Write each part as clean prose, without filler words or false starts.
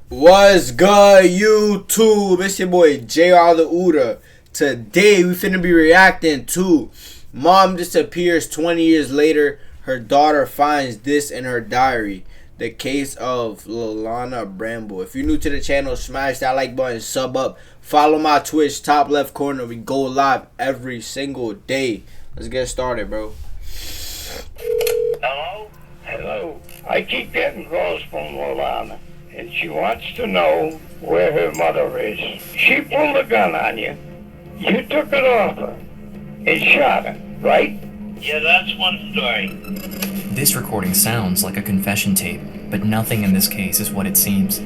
What's good, YouTube? It's your boy JrTheOota. Today we finna be reacting to Mom disappears 20 years later. Her daughter finds this in her diary. The case of Lolana Bramble. If you're new to the channel, smash that like button, sub up, follow my Twitch, top left corner. We go live every single day. Let's get started, bro. Hello? Hello. I keep getting calls from Lolana, and she wants to know where her mother is. She pulled a gun on you. You took it off her and shot her, right? Yeah, that's one story. This recording sounds like a confession tape, but nothing in this case is what it seems.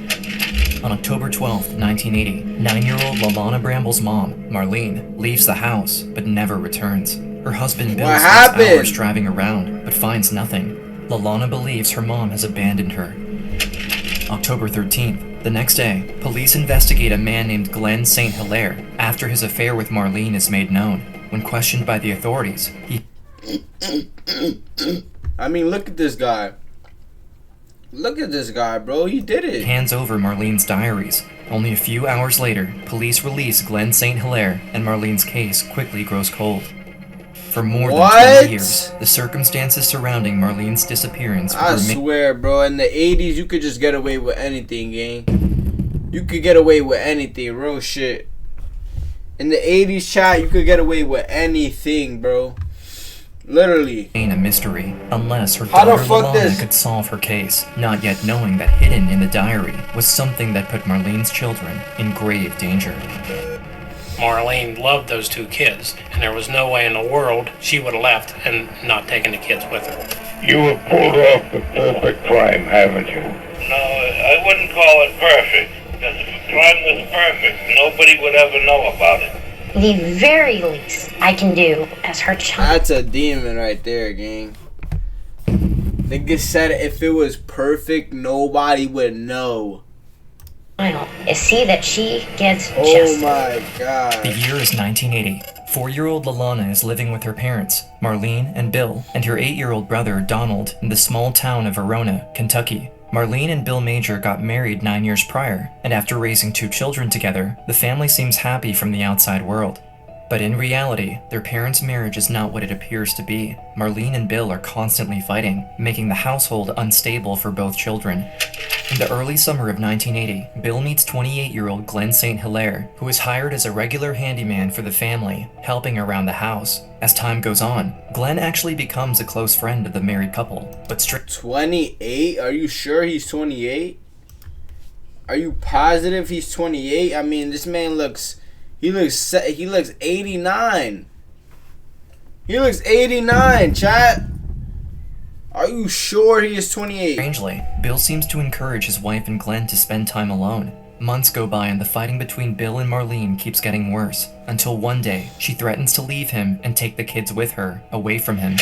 On October 12, 1980, 9-year-old Lolana Bramble's mom, Marlene, leaves the house but never returns. Her husband Bill spends hours driving around but finds nothing. Lolana believes her mom has abandoned her. October 13th, the next day, police investigate a man named Glenn St. Hilaire after his affair with Marlene is made known. When questioned by the authorities, he I mean, look at this guy. Look at this guy, bro. He did it. Hands over Marlene's diaries. Only a few hours later, police release Glenn St. Hilaire, and Marlene's case quickly grows cold. For more than 20 years, the circumstances surrounding Marlene's disappearance I swear, bro, in the 80s, you could just get away with anything, gang. You could get away with anything, real shit. In the 80s, chat, you could get away with anything, bro. Literally. A mystery, unless her daughter Lolana could solve her case, not yet knowing that hidden in the diary was something that put Marlene's children in grave danger. Marlene loved those two kids, and there was no way in the world she would have left and not taken the kids with her. You have pulled off the perfect crime, haven't you? No, I wouldn't call it perfect, because if the crime was perfect, nobody would ever know about it. The very least I can do as her child. That's a demon right there, gang. They said if it was perfect, nobody would know. Is see that she gets justice. Oh my god. The year is 1980. 4-year-old Lolana is living with her parents, Marlene and Bill, and her 8-year-old brother, Donald, in the small town of Verona, Kentucky. Marlene and Bill Major got married 9 years prior, and after raising 2 children together, the family seems happy from the outside world. But in reality, their parents' marriage is not what it appears to be. Marlene and Bill are constantly fighting, making the household unstable for both children. In the early summer of 1980, Bill meets 28-year-old Glenn St. Hilaire, who is hired as a regular handyman for the family, helping around the house. As time goes on, Glenn actually becomes a close friend of the married couple, but 28? Are you sure he's 28? Are you positive he's 28? I mean, this man looks... He looks 89. He looks 89, chat. Are you sure he is 28? Strangely, Bill seems to encourage his wife and Glenn to spend time alone. Months go by and the fighting between Bill and Marlene keeps getting worse, until one day, she threatens to leave him and take the kids with her, away from him.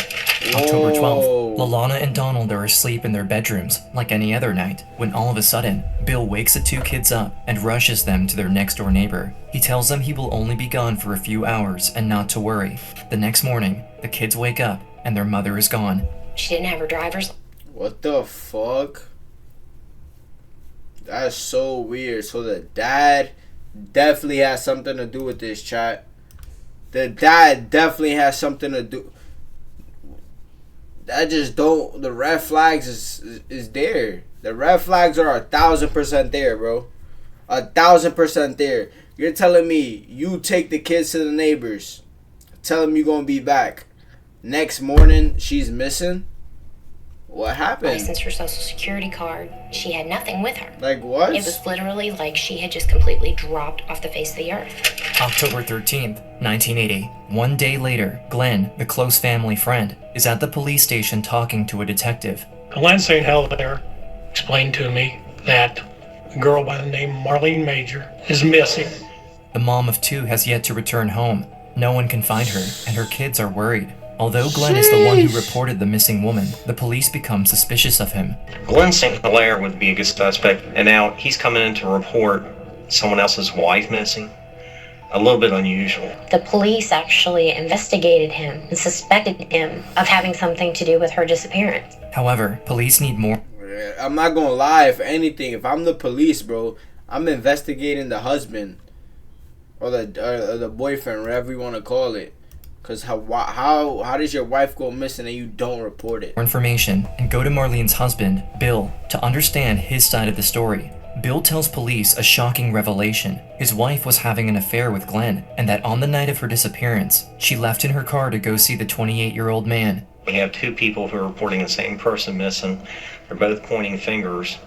October 12th, Lolana and Donald are asleep in their bedrooms, like any other night, when all of a sudden, Bill wakes the 2 kids up and rushes them to their next-door neighbor. He tells them he will only be gone for a few hours and not to worry. The next morning, the kids wake up and their mother is gone. She didn't have her driver's. What the fuck? That's so weird. So the dad definitely has something to do with this, chat. The dad definitely has something to do. That just don't. The red flags is there. The red flags are 1,000% there, bro. 1,000% there. You're telling me you take the kids to the neighbors, tell them you're gonna be back. Next morning, she's missing. What happened? License, her social security card. She had nothing with her. Like what? It was literally like she had just completely dropped off the face of the earth. October 13th, 1980. One day later, Glenn, the close family friend, is at the police station talking to a detective. Glenn St. Hilaire explained to me that a girl by the name of Marlene Major is missing. The mom of 2 has yet to return home. No one can find her, and her kids are worried. Although Glenn is the one who reported the missing woman, the police become suspicious of him. Glenn St. Hilaire would be a good suspect, and now he's coming in to report someone else's wife missing. A little bit unusual. The police actually investigated him and suspected him of having something to do with her disappearance. However, police need more I'm not gonna lie. If anything, if I'm the police, bro, I'm investigating the husband or the boyfriend, whatever you want to call it. Cause how does your wife go missing and you don't report it? More information and go to Marlene's husband, Bill, to understand his side of the story. Bill tells police a shocking revelation. His wife was having an affair with Glenn, and that on the night of her disappearance, she left in her car to go see the 28-year-old man. We have two people who are reporting the same person missing. They're both pointing fingers,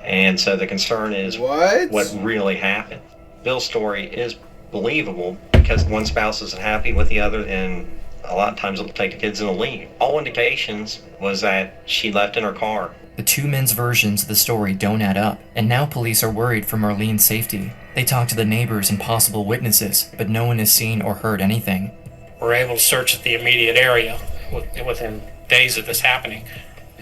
and so the concern is what really happened. Bill's story is believable because one spouse isn't happy with the other, and a lot of times it'll take the kids in the lead. All indications was that she left in her car. The two men's versions of the story don't add up, and now police are worried for Marlene's safety. They talk to the neighbors and possible witnesses, but no one has seen or heard anything. We're able to search the immediate area within days of this happening,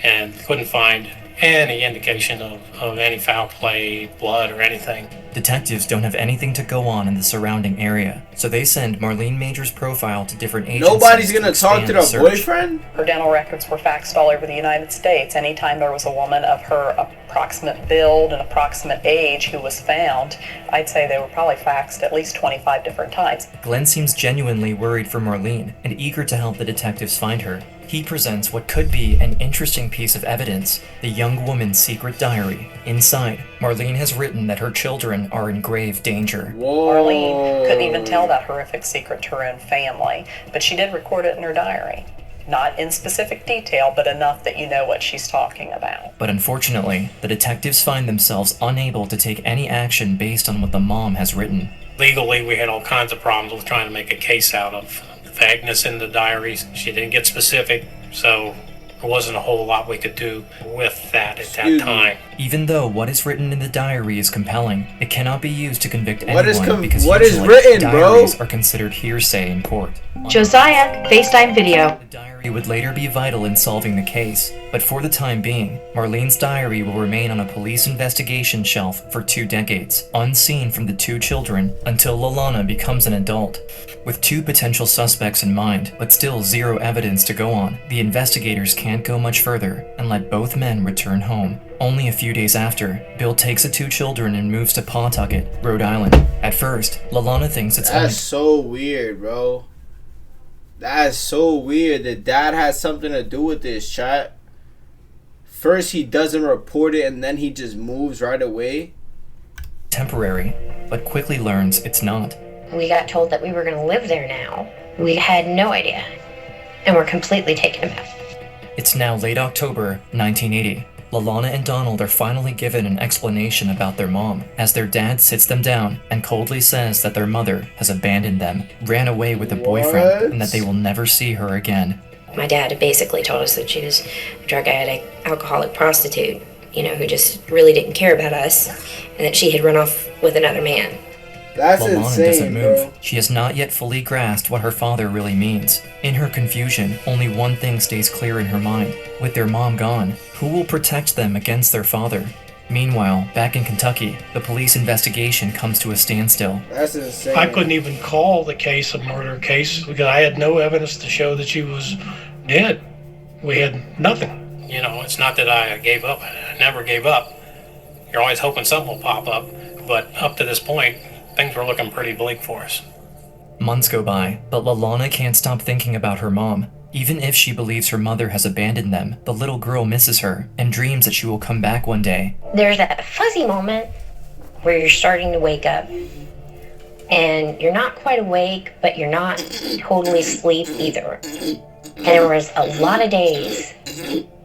and couldn't find any indication of any foul play, blood, or anything. Detectives don't have anything to go on in the surrounding area, so they send Marlene Major's profile to different agencies. Nobody's gonna talk to the boyfriend? Her dental records were faxed all over the United States. Anytime there was a woman of her approximate build and approximate age who was found, I'd say they were probably faxed at least 25 different times. Glenn seems genuinely worried for Marlene and eager to help the detectives find her. He presents what could be an interesting piece of evidence, the young woman's secret diary. Inside, Marlene has written that her children are in grave danger. Whoa. Marlene couldn't even tell that horrific secret to her own family, but she did record it in her diary. Not in specific detail, but enough that you know what she's talking about. But unfortunately, the detectives find themselves unable to take any action based on what the mom has written. Legally, we had all kinds of problems with trying to make a case out of vagueness in the diaries. She didn't get specific, so there wasn't a whole lot we could do with that at that time. Even though what is written in the diary is compelling, it cannot be used to convict anyone because what is usually written, diaries are considered hearsay in court. Josiah, FaceTime video. The diary would later be vital in solving the case, but for the time being, Marlene's diary will remain on a police investigation shelf for 2 decades, unseen from the 2 children until Lalana becomes an adult. With 2 potential suspects in mind, but still 0 evidence to go on, the investigators can't go much further and let both men return home. Only a few days after, Bill takes the 2 children and moves to Pawtucket, Rhode Island. At first, Lalana thinks it's That's so weird, bro. That's so weird. The dad has something to do with this, chat. First he doesn't report it and then he just moves right away. Temporary, but quickly learns it's not. We got told that we were going to live there now. We had no idea, and we're completely taken aback. It's now late October, 1980. Lalana and Donald are finally given an explanation about their mom, as their dad sits them down and coldly says that their mother has abandoned them, ran away with a boyfriend, and that they will never see her again. My dad had basically told us that she was a drug addict, alcoholic prostitute, who just really didn't care about us, and that she had run off with another man. That's Lalana insane, doesn't move. bro. She has not yet fully grasped what her father really means. In her confusion, only one thing stays clear in her mind. With their mom gone, who will protect them against their father? Meanwhile, back in Kentucky, the police investigation comes to a standstill. That's insane. I couldn't even call the case a murder case because I had no evidence to show that she was dead. We had nothing. It's not that I gave up. I never gave up. You're always hoping something will pop up, but up to this point, things were looking pretty bleak for us. Months go by, but Lalana can't stop thinking about her mom. Even if she believes her mother has abandoned them, the little girl misses her and dreams that she will come back one day. There's that fuzzy moment where you're starting to wake up, and you're not quite awake, but you're not totally asleep either. And there was a lot of days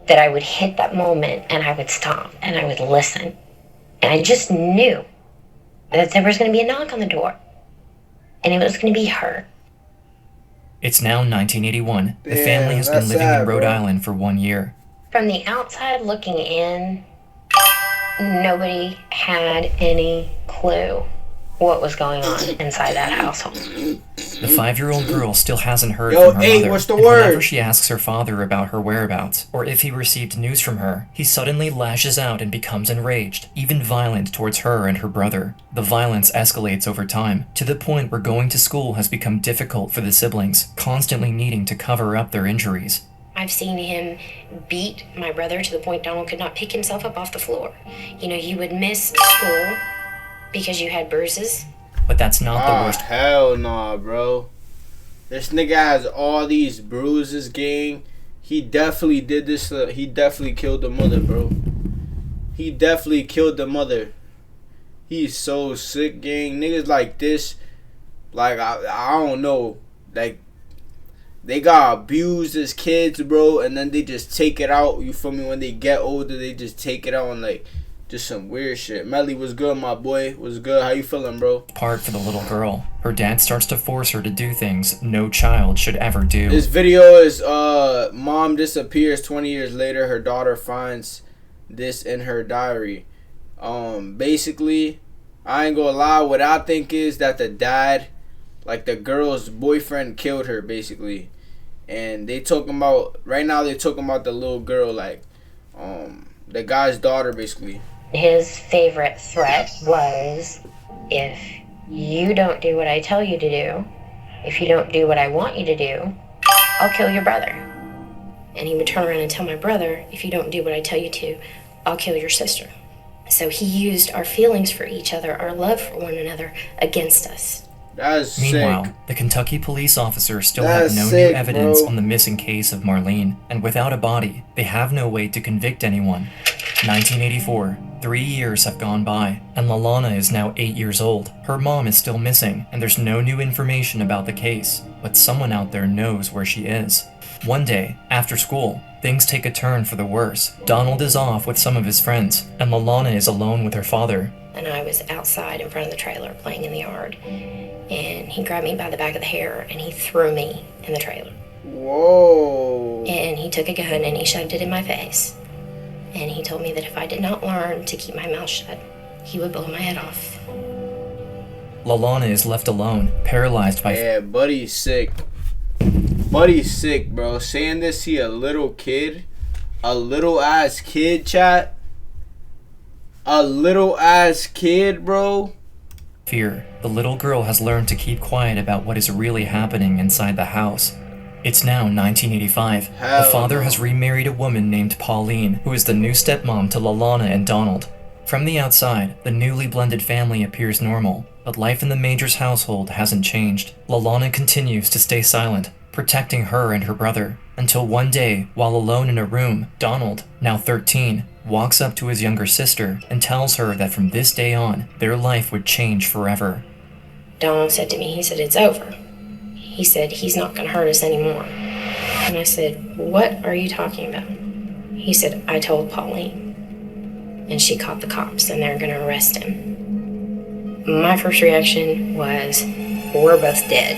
that I would hit that moment and I would stop and I would listen. And I just knew that there was going to be a knock on the door, and it was going to be her. It's now 1981. The family has been living in Rhode Island for 1 year. From the outside looking in, nobody had any clue what was going on inside that household. The 5-year-old girl still hasn't heard Yo, from her hey, mother. what's the And word? whenever she asks her father about her whereabouts, or if he received news from her, he suddenly lashes out and becomes enraged, even violent towards her and her brother. The violence escalates over time, to the point where going to school has become difficult for the siblings, constantly needing to cover up their injuries. I've seen him beat my brother to the point Donald could not pick himself up off the floor. You know, you would miss school because you had bruises. But that's not the worst. Hell nah, bro. This nigga has all these bruises, gang. He definitely did this. He definitely killed the mother, bro. He definitely killed the mother. He's so sick, gang. Niggas like this, like, I don't know. Like, they got abused as kids, bro, and then they just take it out. You feel me? When they get older, they just take it out on, like, just some weird shit. Melly, what's good, my boy? What's good? How you feeling, bro? Part for the little girl. Her dad starts to force her to do things no child should ever do. This video is, mom disappears 20 years later. Her daughter finds this in her diary. Basically, I ain't gonna lie. What I think is that the dad, like the girl's boyfriend, killed her, basically. And they talking about, right now they're talking about the little girl, like, the guy's daughter, basically. His favorite threat was, if you don't do what I tell you to do, if you don't do what I want you to do, I'll kill your brother. And he would turn around and tell my brother, if you don't do what I tell you to, I'll kill your sister. So he used our feelings for each other, our love for one another, against us. That's Meanwhile, sick. the Kentucky police officers still That's have no sick, new evidence bro. on the missing case of Marlene, and without a body, they have no way to convict anyone. 1984, 3 years have gone by, and Lalana is now 8 years old. Her mom is still missing, and there's no new information about the case, but someone out there knows where she is. One day, after school, things take a turn for the worse. Donald is off with some of his friends, and Lalana is alone with her father. And I was outside in front of the trailer playing in the yard, and he grabbed me by the back of the hair and he threw me in the trailer. Whoa. And he took a gun and he shoved it in my face. And he told me that if I did not learn to keep my mouth shut, he would blow my head off. Lalana is left alone, paralyzed by Yeah, buddy's sick. Buddy's sick, bro. Saying this, he a little kid. A little ass kid, chat. A little ass kid, bro. fear. The little girl has learned to keep quiet about what is really happening inside the house. It's now 1985. The father has remarried a woman named Pauline, who is the new stepmom to Lalana and Donald. From the outside, the newly blended family appears normal, but life in the Majors household hasn't changed. Lalana continues to stay silent, protecting her and her brother, until one day, while alone in a room, Donald, now 13, walks up to his younger sister and tells her that from this day on, their life would change forever. Donald said to me, he said, "It's over." He said, "He's not going to hurt us anymore." And I said, "What are you talking about?" He said, "I told Pauline, and she called the cops, and they're going to arrest him." My first reaction was, we're both dead.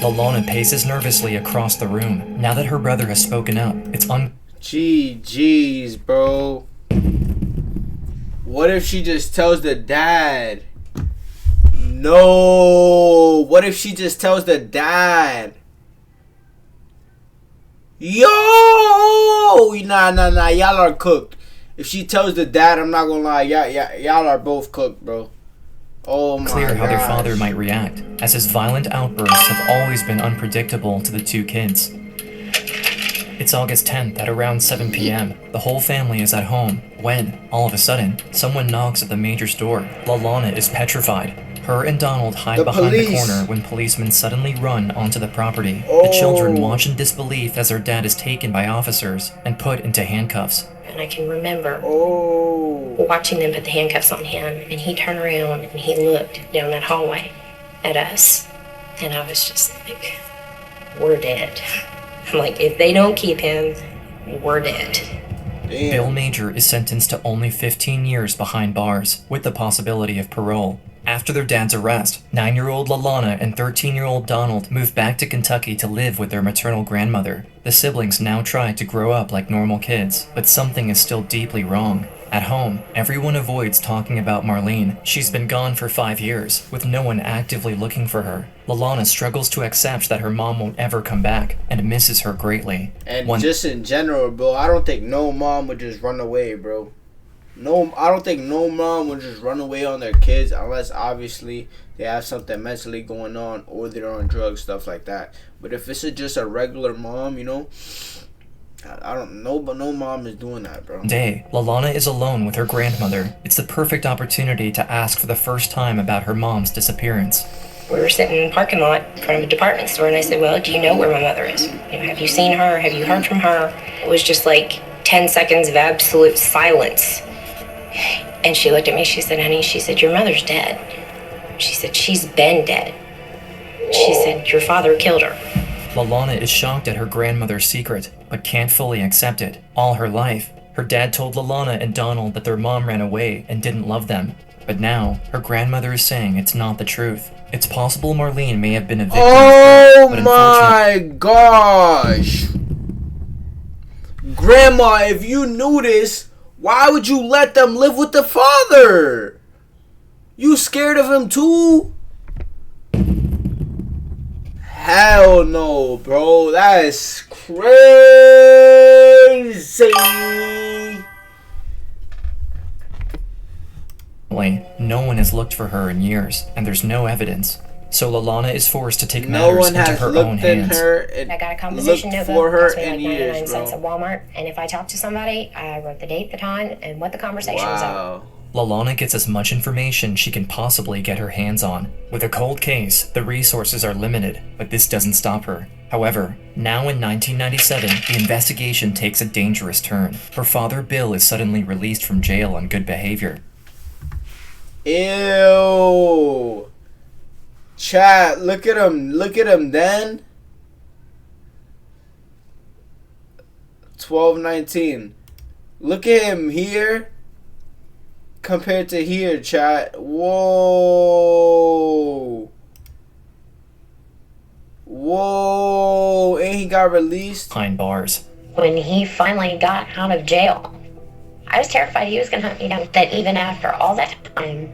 Lalana paces nervously across the room. Now that her brother has spoken up, it's GG's, bro. What if she just tells the dad? No. What if she just tells the dad? Yo! Nah. Y'all are cooked. If she tells the dad, I'm not gonna lie. Y'all are both cooked, bro. Oh my god. Clear how their father might react, as his violent outbursts have always been unpredictable to the two kids. It's August 10th at around 7 p.m. The whole family is at home when, all of a sudden, someone knocks at the Major's door. Lalana is petrified. Her and Donald hide behind the corner when policemen suddenly run onto the property. The children watch in disbelief as their dad is taken by officers and put into handcuffs. And I can remember watching them put the handcuffs on him, and he turned around and he looked down that hallway at us. And I was just like, we're dead. I'm like, if they don't keep him, we're dead. Damn. Bill Major is sentenced to only 15 years behind bars, with the possibility of parole. After their dad's arrest, 9-year-old Lalana and 13-year-old Donald move back to Kentucky to live with their maternal grandmother. The siblings now try to grow up like normal kids, but something is still deeply wrong. At home, everyone avoids talking about Marlene. She's been gone for 5 years, with no one actively looking for her. Lalana struggles to accept that her mom won't ever come back, and misses her greatly. And just in general, bro, I don't think no mom would just run away, bro. No, I don't think no mom would just run away on their kids unless obviously they have something mentally going on or they're on drugs, stuff like that. But if it's just a regular mom, you know, I don't know, but no mom is doing that, bro. Day, Lalana is alone with her grandmother. It's the perfect opportunity to ask for the first time about her mom's disappearance. We were sitting in the parking lot in front of a department store, and I said, well, do you know where my mother is? Have you seen her? Have you heard from her? It was just like 10 seconds of absolute silence. And she looked at me, she said, honey, she said, your mother's dead. She said, she's been dead. She said, your father killed her. Lalana is shocked at her grandmother's secret, but can't fully accept it. All her life, her dad told Lalana and Donald that their mom ran away and didn't love them. But now, her grandmother is saying it's not the truth. It's possible Marlene may have been a victim. Oh my gosh! Grandma, if you knew this, why would you let them live with the father? You scared of him too? Hell no, bro. That is crazy. No one has looked for her in years, and there's no evidence. So Lalana is forced to take matters into her own hands. I got a composition notebook, cost me like 99 cents at Walmart, and if I talk to somebody, I wrote the date, the time, and what the conversation was about. Lalana gets as much information she can possibly get her hands on. With a cold case, the resources are limited, but this doesn't stop her. However, now in 1997, the investigation takes a dangerous turn. Her father, Bill, is suddenly released from jail on good behavior. Ew. Chat, look at him. Look at him then. 12:19. Look at him here compared to here, chat. Whoa. Whoa. And he got released. Behind bars. When he finally got out of jail, I was terrified he was going to hunt me down. That even after all that time,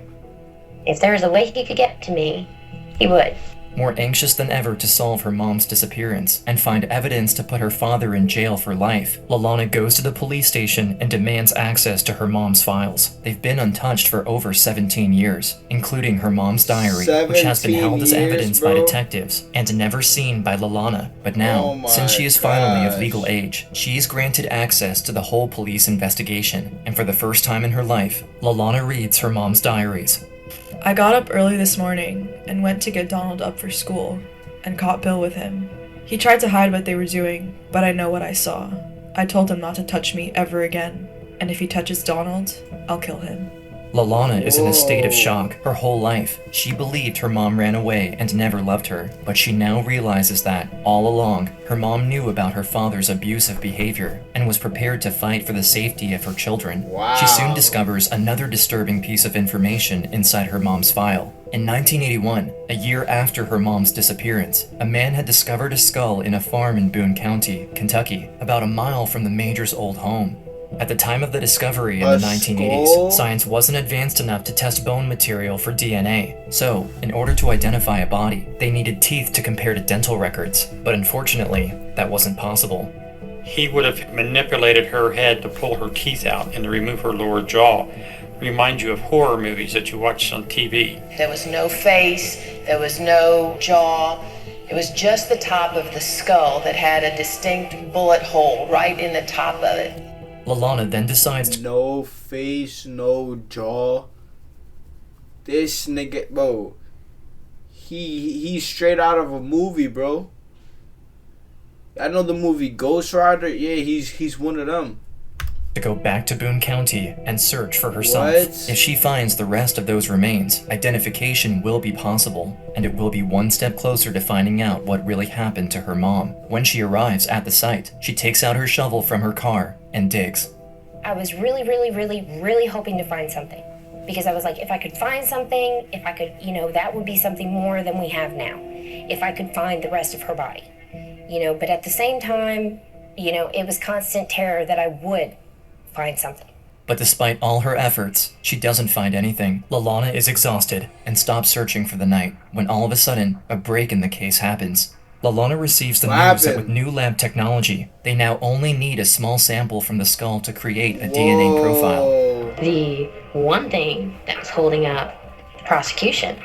if there was a way he could get to me, he would. More anxious than ever to solve her mom's disappearance and find evidence to put her father in jail for life, Lalana goes to the police station and demands access to her mom's files. They've been untouched for over 17 years, including her mom's diary, which has been held as evidence by detectives and never seen by Lalana. But now, since she is finally of legal age, she's granted access to the whole police investigation, and for the first time in her life, Lalana reads her mom's diaries. I got up early this morning and went to get Donald up for school and caught Bill with him. He tried to hide what they were doing, but I know what I saw. I told him not to touch me ever again, and if he touches Donald, I'll kill him. Lalana is in a state of shock. Her whole life, she believed her mom ran away and never loved her, but she now realizes that, all along, her mom knew about her father's abusive behavior and was prepared to fight for the safety of her children. She soon discovers another disturbing piece of information inside her mom's file. In 1981, a year after her mom's disappearance, a man had discovered a skull in a farm in Boone County, Kentucky, about a mile from the Major's old home. At the time of the discovery in the 1980s, science wasn't advanced enough to test bone material for DNA. So, in order to identify a body, they needed teeth to compare to dental records. But unfortunately, that wasn't possible. He would have manipulated her head to pull her teeth out and to remove her lower jaw. Remind you of horror movies that you watch on TV. There was no face, there was no jaw. It was just the top of the skull that had a distinct bullet hole right in the top of it. Lalana then decides to... No face, no jaw. This nigga, bro. He's straight out of a movie, bro. I know the movie Ghost Rider. Yeah, he's one of them. To go back to Boone County and search for herself. If she finds the rest of those remains, identification will be possible, and it will be one step closer to finding out what really happened to her mom. When she arrives at the site, she takes out her shovel from her car and digs. I was really hoping to find something. Because I was like, if I could find something, if I could, that would be something more than we have now. If I could find the rest of her body. But at the same time, it was constant terror that I would find something. But despite all her efforts, she doesn't find anything. Lalana is exhausted and stops searching for the night, when all of a sudden, a break in the case happens. Lalana receives the news that with new lab technology, they now only need a small sample from the skull to create a DNA profile. The one thing that was holding up the prosecution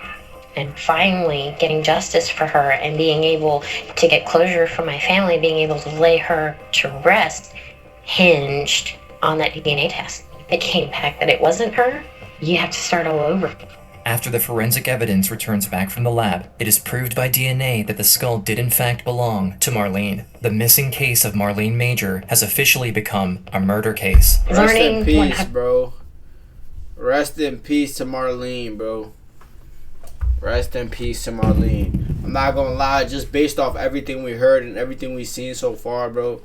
and finally getting justice for her and being able to get closure from my family, being able to lay her to rest, hinged on that DNA test. It came back that it wasn't her. You have to start all over. After the forensic evidence returns back from the lab, it is proved by DNA that the skull did in fact belong to Marlene. The missing case of Marlene Major has officially become a murder case. Rest in peace, bro. Rest in peace to Marlene, bro. Rest in peace to Marlene. I'm not gonna lie, just based off everything we heard and everything we've seen so far, bro,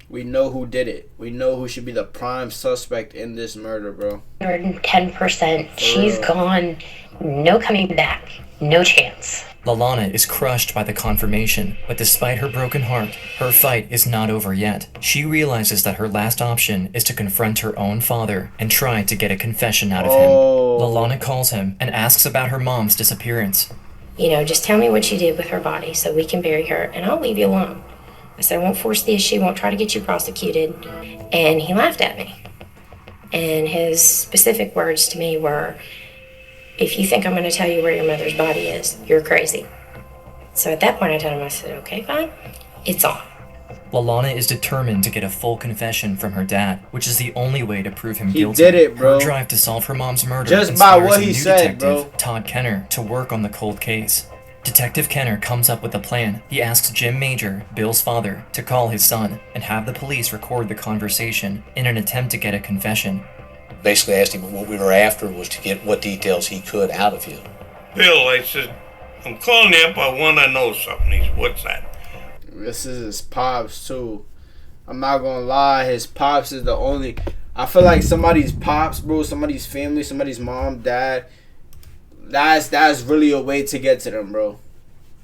we know who did it. We know who should be the prime suspect in this murder, bro. 110%. She's gone. No coming back. No chance. Lalana is crushed by the confirmation, but despite her broken heart, her fight is not over yet. She realizes that her last option is to confront her own father and try to get a confession out of him. Lalana calls him and asks about her mom's disappearance. You know, just tell me what you did with her body so we can bury her, and I'll leave you alone. I said, I won't force the issue, won't try to get you prosecuted. And he laughed at me. And his specific words to me were, if you think I'm going to tell you where your mother's body is, you're crazy. So at that point I told him, I said, okay, fine, it's on. Lalana is determined to get a full confession from her dad, which is the only way to prove him He guilty. did it, bro. Her drive to solve her mom's murder just by inspires what a he new said, detective, bro. Todd Kenner, to work on the cold case. Detective Kenner comes up with a plan. He asks Jim Major, Bill's father, to call his son and have the police record the conversation in an attempt to get a confession. Basically asked him what we were after was to get what details he could out of you. Bill, I said, I'm calling you up, I want to know something. He said, what's that? This is his pops, too. I'm not gonna lie, his pops is the only... I feel like somebody's pops, bro, somebody's family, somebody's mom, dad... That's really a way to get to them, bro.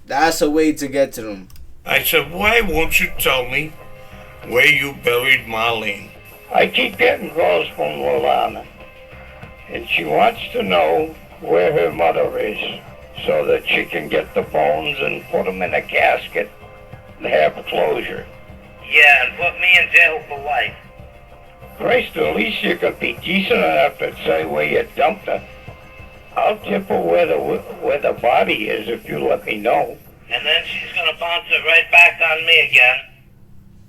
That's a way to get to them. I said, why won't you tell me where you buried Marlene? I keep getting calls from Lalana, and she wants to know where her mother is so that she can get the bones and put them in a casket and have closure. Yeah, and put me in jail for life. Christ, at least you could be decent enough to say where you dumped her. I'll tip her where the body is if you let me know. And then she's gonna bounce it right back on me again.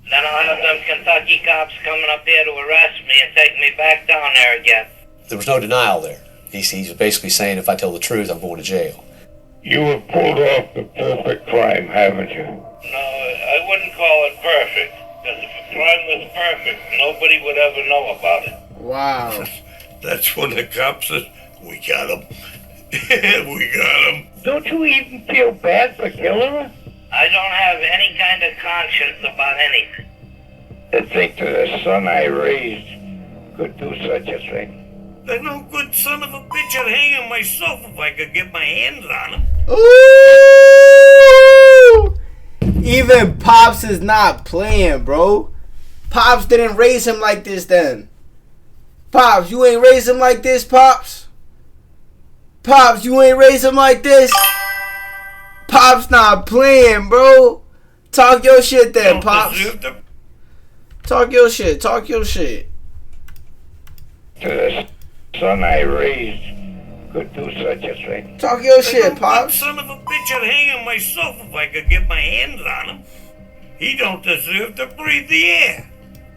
Then I'll have them Kentucky cops coming up here to arrest me and take me back down there again. There was no denial there. He's basically saying if I tell the truth, I'm going to jail. You have pulled off the perfect crime, haven't you? No, I wouldn't call it perfect. Because if a crime was perfect, nobody would ever know about it. Wow. That's when the cops said, we got him. We got him. Don't you even feel bad for killing her? I don't have any kind of conscience about anything. To think that the son I raised could do such a thing. There's no good son of a bitch I'd hang him myself if I could get my hands on him. Ooh! Even Pops is not playing, bro. Pops didn't raise him like this then. Pops, you ain't raised him like this, Pops. Pops, you ain't raised him like this. Pops not playing, bro. Talk your shit then, Pops. Talk your shit. Talk your shit. To the son I raised could do such a thing. Talk your shit, Pops. Son of a bitch, I'd hang him myself if I could get my hands on him. He don't deserve to breathe the air.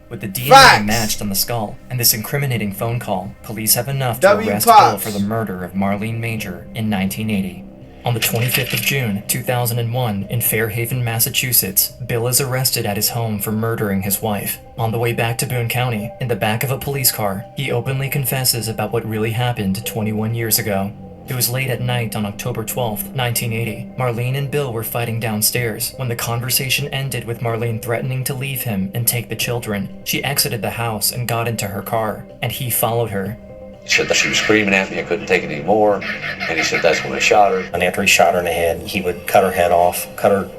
With the DNA matched on the skull and this incriminating phone call, police have enough to arrest Bill for the murder of Marlene Major in 1980. On the 25th of June, 2001, in Fairhaven, Massachusetts, Bill is arrested at his home for murdering his wife. On the way back to Boone County, in the back of a police car, he openly confesses about what really happened 21 years ago. It was late at night on October 12th, 1980. Marlene and Bill were fighting downstairs when the conversation ended with Marlene threatening to leave him and take the children. She exited the house and got into her car, and he followed her. He said that she was screaming at me, I couldn't take it anymore, and he said that's when I shot her. And after he shot her in the head, he would cut her head off,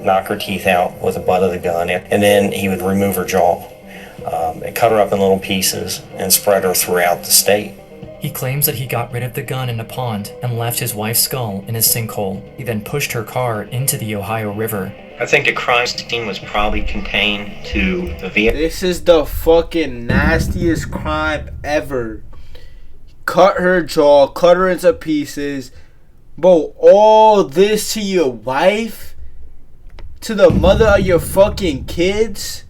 knock her teeth out with the butt of the gun, and then he would remove her jaw, and cut her up in little pieces and spread her throughout the state. He claims that he got rid of the gun in a pond and left his wife's skull in a sinkhole. He then pushed her car into the Ohio River. I think the crime scene was probably contained to the vehicle. This is the fucking nastiest crime ever. Cut her jaw, cut her into pieces, Bro, all this to your wife? To the mother of your fucking kids?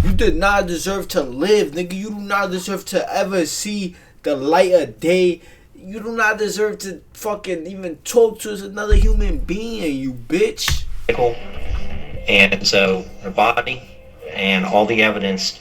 You did not deserve to live, nigga. You do not deserve to ever see the light of day. You do not deserve to fucking even talk to another human being, you bitch. And so her body and all the evidence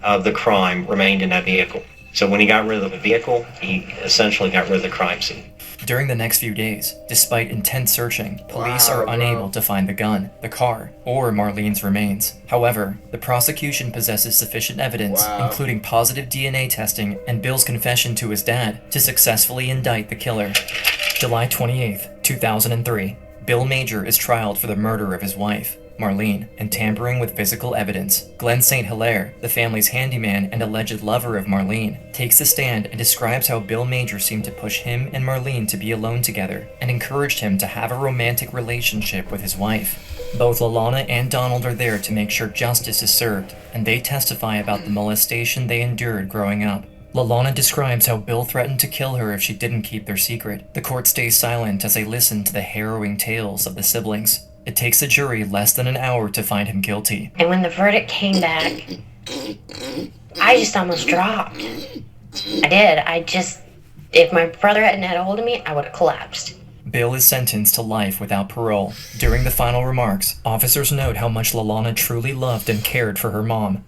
of the crime remained in that vehicle. So when he got rid of the vehicle, he essentially got rid of the crime scene. During the next few days, despite intense searching, police are unable to find the gun, the car, or Marlene's remains. However, the prosecution possesses sufficient evidence, including positive DNA testing and Bill's confession to his dad, to successfully indict the killer. July 28th, 2003. Bill Major is trialed for the murder of his wife, Marlene, and tampering with physical evidence. Glenn St. Hilaire, the family's handyman and alleged lover of Marlene, takes the stand and describes how Bill Major seemed to push him and Marlene to be alone together and encouraged him to have a romantic relationship with his wife. Both Lalana and Donald are there to make sure justice is served, and they testify about the molestation they endured growing up. Lalana describes how Bill threatened to kill her if she didn't keep their secret. The court stays silent as they listen to the harrowing tales of the siblings. It takes the jury less than an hour to find him guilty. And when the verdict came back, I just almost dropped. I did. If my brother hadn't had a hold of me, I would have collapsed. Bill is sentenced to life without parole. During the final remarks, officers note how much Lalana truly loved and cared for her mom.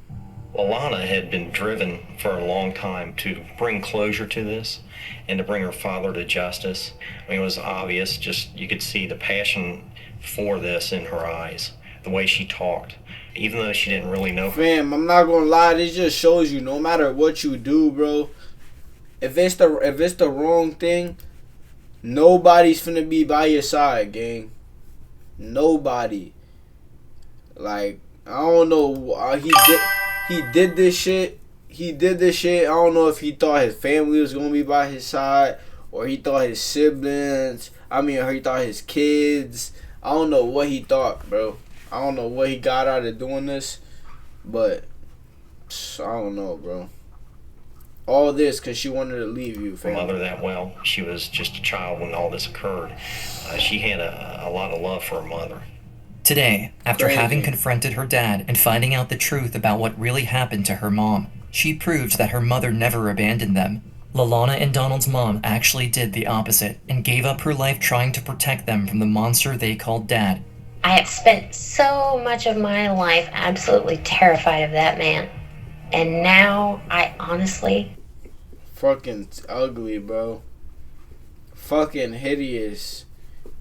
Lalana had been driven for a long time to bring closure to this and to bring her father to justice. I mean, it was obvious, just you could see the passion for this in her eyes, the way she talked, even though she didn't really know. Fam, I'm not gonna lie, this just shows you no matter what you do, bro, if it's the wrong thing, nobody's finna be by your side, gang. Nobody. Like, I don't know, he did this shit. I don't know if he thought his family was gonna be by his side, or he thought his siblings, or he thought his kids. I don't know what he thought, bro. I don't know what he got out of doing this, but I don't know, bro. All this because she wanted to leave you, fam. Mother that well. She was just a child when all this occurred. She had a lot of love for her mother. Today, after having confronted her dad and finding out the truth about what really happened to her mom, she proved that her mother never abandoned them. Lalana and Donald's mom actually did the opposite and gave up her life trying to protect them from the monster they called Dad. I have spent so much of my life absolutely terrified of that man. And now I honestly... Fucking ugly, bro. Fucking hideous.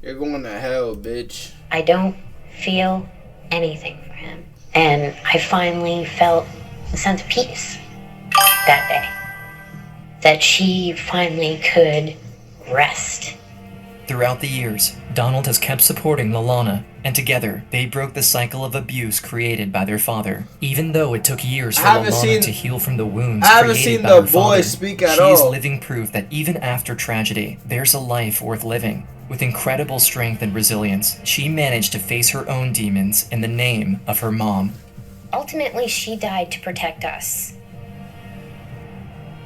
You're going to hell, bitch. I don't feel anything for him. And I finally felt a sense of peace that day. That she finally could rest. Throughout the years, Donald has kept supporting Lalana, and together they broke the cycle of abuse created by their father. Even though it took years for Lalana to heal from the wounds created by her father, she is living proof that even after tragedy, there's a life worth living. With incredible strength and resilience, she managed to face her own demons in the name of her mom. Ultimately, she died to protect us.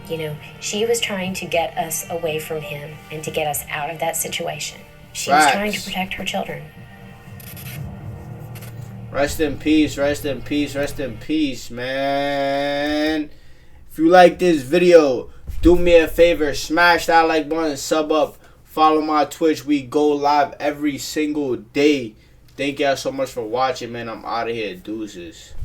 You know, she was trying to get us away from him and to get us out of that situation. She was trying to protect her children. Rest in peace, rest in peace, rest in peace, man. If you like this video, do me a favor, smash that like button, sub up, follow my Twitch. We go live every single day. Thank y'all so much for watching, man. I'm out of here. Deuces.